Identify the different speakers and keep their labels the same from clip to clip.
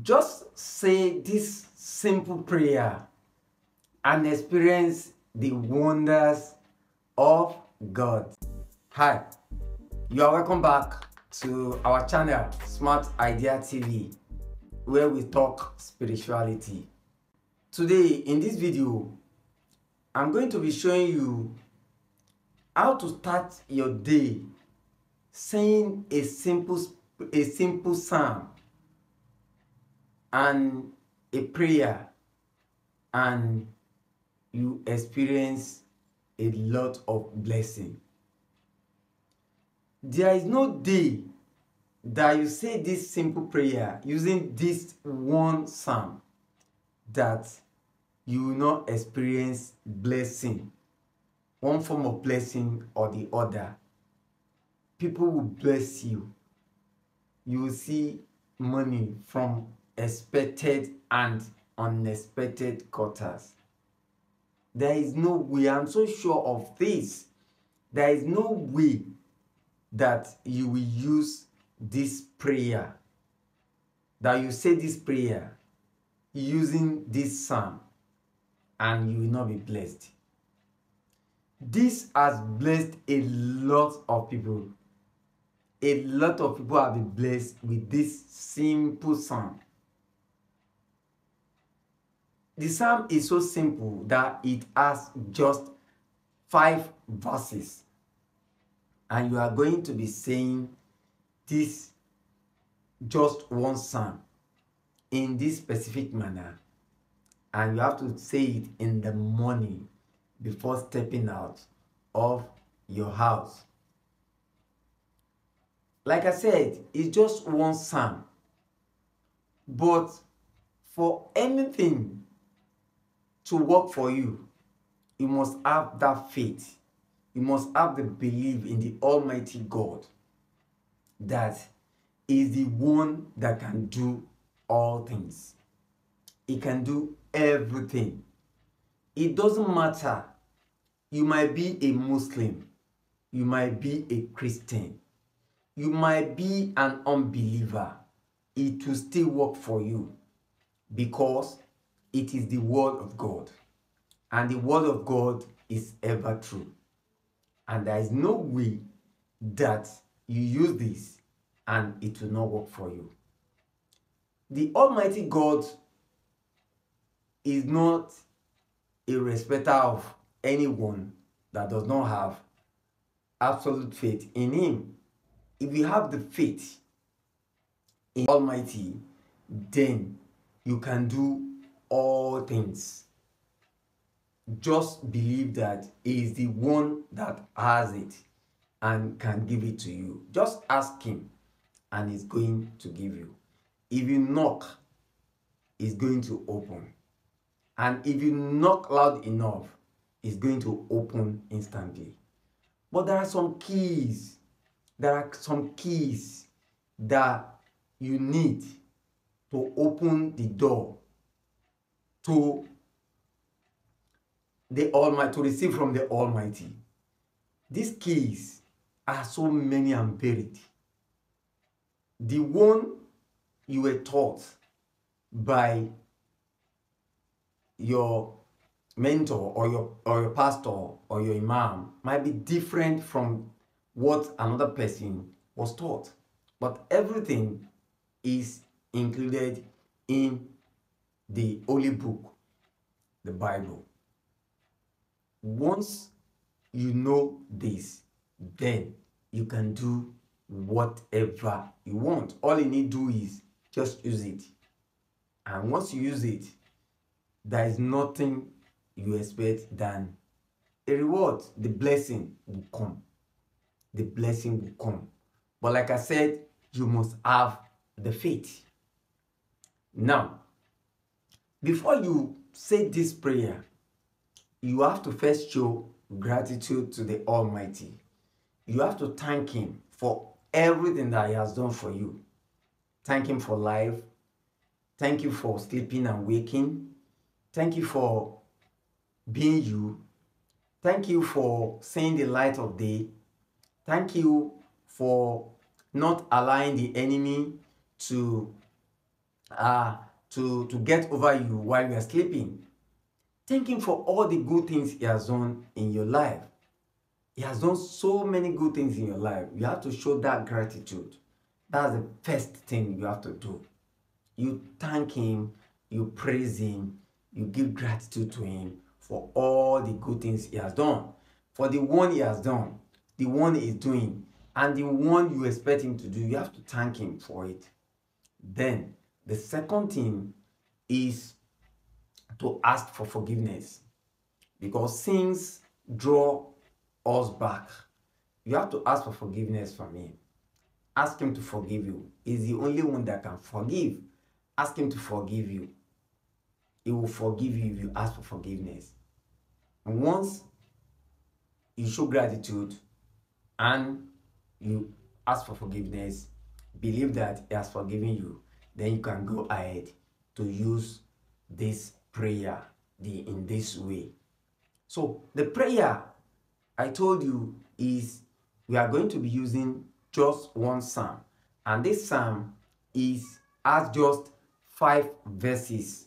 Speaker 1: Just say this simple prayer and experience the wonders of God. Hi, you are welcome back to our channel, Smart Idea TV, where we talk spirituality. Today, in this video, I'm going to be showing you how to start your day saying a simple psalm and a prayer, and you experience a lot of blessing. There is no day that you say this simple prayer using this one psalm that you will not experience blessing, one form of blessing or the other. People will bless you. You will see money from expected and unexpected quarters. There is no way, I'm so sure of this, there is no way that you will use this prayer, that you say this prayer using this psalm and you will not be blessed. This has blessed a lot of people. A lot of people have been blessed with this simple psalm. The psalm is so simple that it has just 5 verses. And you are going to be saying this just one psalm in this specific manner. And you have to say it in the morning before stepping out of your house. Like I said, it's just one psalm. But for anything to work for you, you must have that faith. You must have the belief in the Almighty God that is the one that can do all things. He can do everything. It doesn't matter. You might be a Muslim. You might be a Christian. You might be an unbeliever. It will still work for you because it is the word of God. And the word of God is ever true. And there is no way that you use this and it will not work for you. The Almighty God is not a respecter of anyone that does not have absolute faith in Him. If you have the faith in Almighty, then you can do all things. Just believe that He is the one that has it and can give it to you. Just ask Him and He's going to give you. If you knock, He's going to open. And if you knock loud enough, He's going to open instantly. But there are some keys. There are some keys that you need to open the door to the Almighty, to receive from the Almighty. These keys are so many and varied. The one you were taught by your mentor or your pastor or your imam might be different from what another person was taught. But everything is included in the holy book, the Bible. Once you know this, then you can do whatever you want. All you need to do is just use it. And once you use it, there is nothing you expect than a reward. The blessing will come. The blessing will come. But like I said, you must have the faith. Now, before you say this prayer, you have to first show gratitude to the Almighty. You have to thank Him for everything that He has done for you. Thank Him for life. Thank you for sleeping and waking. Thank you for being you. Thank you for seeing the light of day. Thank you for not allowing the enemy to to get over you while you are sleeping. Thank him for all the good things he has done in your life. He has done so many good things in your life. You have to show that gratitude. That's the first thing you have to do. You thank him, you praise him, you give gratitude to him for all the good things he has done, for the one he has done, the one he is doing, and the one you expect him to do. You have to thank him for it. Then the second thing is to ask for forgiveness, because sins draw us back. You have to ask for forgiveness from him. Ask him to forgive you. He's the only one that can forgive. Ask him to forgive you. He will forgive you if you ask for forgiveness. And once you show gratitude and you ask for forgiveness, believe that he has forgiven you, then you can go ahead to use this prayer in this way. So the prayer I told you is we are going to be using just one psalm, and this psalm has just 5 verses.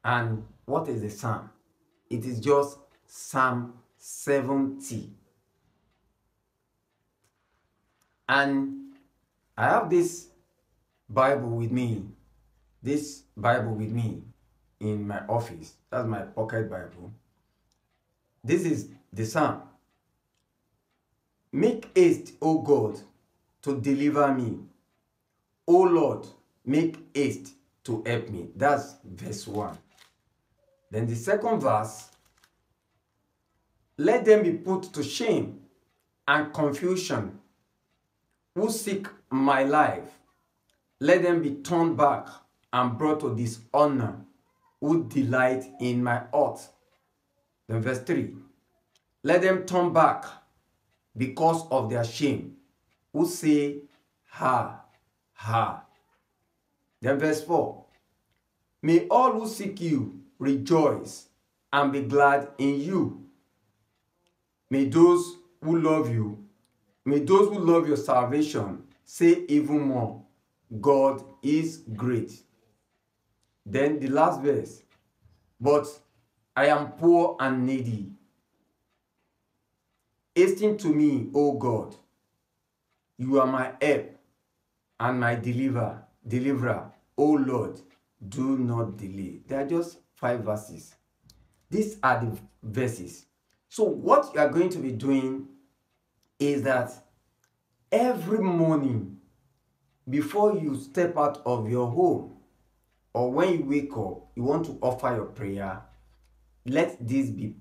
Speaker 1: And what is the psalm? It is just Psalm 70. And I have this Bible with me in my office. That's my pocket Bible. This is the psalm. Make haste, O God, to deliver me. O Lord, make haste to help me. That's verse 1. Then the second verse, let them be put to shame and confusion who seek my life. Let them be turned back and brought to dishonor who delight in my heart. Then verse 3, let them turn back because of their shame who say, ha, ha. Then verse 4, may all who seek you rejoice and be glad in you. May those who love you, may those who love your salvation say even more, God is great. Then the last verse, but I am poor and needy. Hasten to me, O God. You are my help and my deliverer. O Lord, do not delay. They are just 5 verses. These are the verses. So what you are going to be doing is that every morning before you step out of your home, or when you wake up, you want to offer your prayer, let this be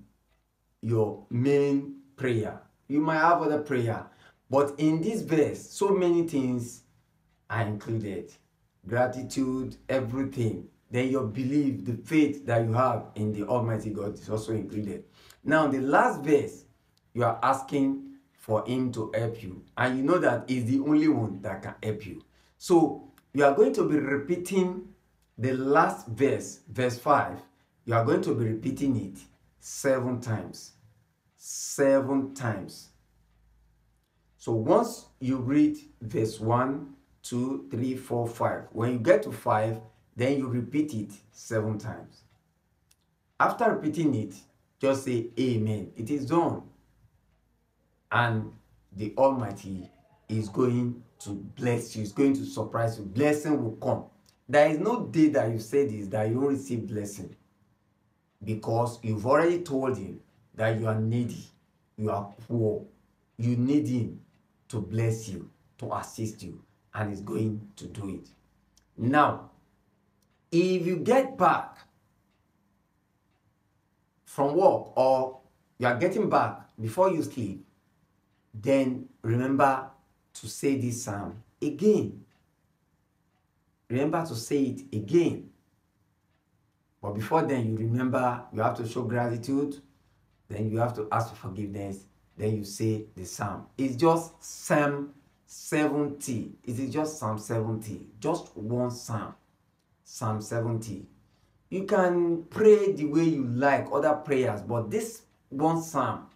Speaker 1: your main prayer. You might have other prayer, but in this verse, so many things are included. Gratitude, everything. Then your belief, the faith that you have in the Almighty God is also included. Now, the last verse, you are asking for him to help you. And you know that he's the only one that can help you. So, you are going to be repeating the last verse, verse 5. You are going to be repeating it 7 times. 7 times. So, once you read verse 1, 2, 3, 4, 5. When you get to 5, then you repeat it 7 times. After repeating it, just say amen. It is done. And the Almighty is going to bless you. Is going to surprise you. Blessing will come. There is no day that you say this that you won't receive blessing. Because you've already told him that you are needy. You are poor. You need him to bless you, to assist you. And he's going to do it. Now, if you get back from work or you are getting back before you sleep, then remember to say this psalm again. Remember to say it again. But before then, you remember you have to show gratitude. Then you have to ask for forgiveness. Then you say the psalm. It's just Psalm 70. It is just Psalm 70. Just one psalm. Psalm 70. You can pray the way you like, other prayers, but this one psalm,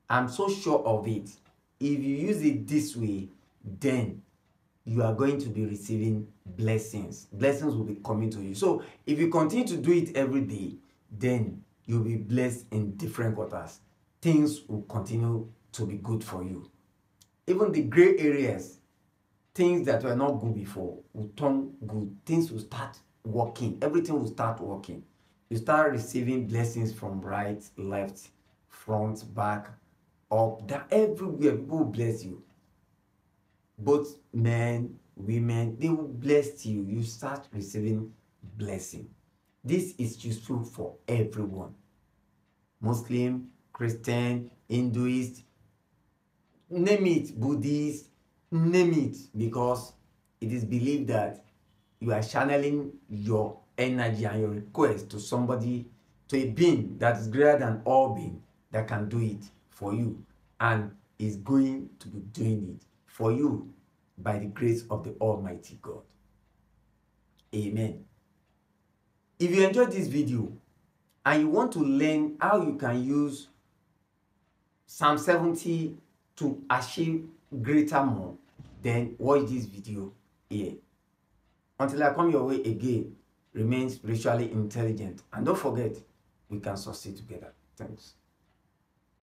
Speaker 1: I'm so sure of it. If you use it this way, then you are going to be receiving blessings. Blessings will be coming to you. So if you continue to do it every day, then you'll be blessed in different quarters. Things will continue to be good for you. Even the gray areas, things that were not good before, will turn good. Things will start working. Everything will start working. You start receiving blessings from right, left, front, back, up, down, everywhere. People will bless you. Both men, women, they will bless you. You start receiving blessing. This is useful for everyone. Muslim, Christian, Hinduist, name it, Buddhist, name it, because it is believed that you are channeling your energy and your request to somebody, to a being that is greater than all being, that can do it for you and is going to be doing it for you by the grace of the Almighty God. Amen. If you enjoyed this video and you want to learn how you can use Psalm 70 to achieve greater more, then watch this video here. Until I come your way again, remain spiritually intelligent, and don't forget, we can succeed together. Thanks.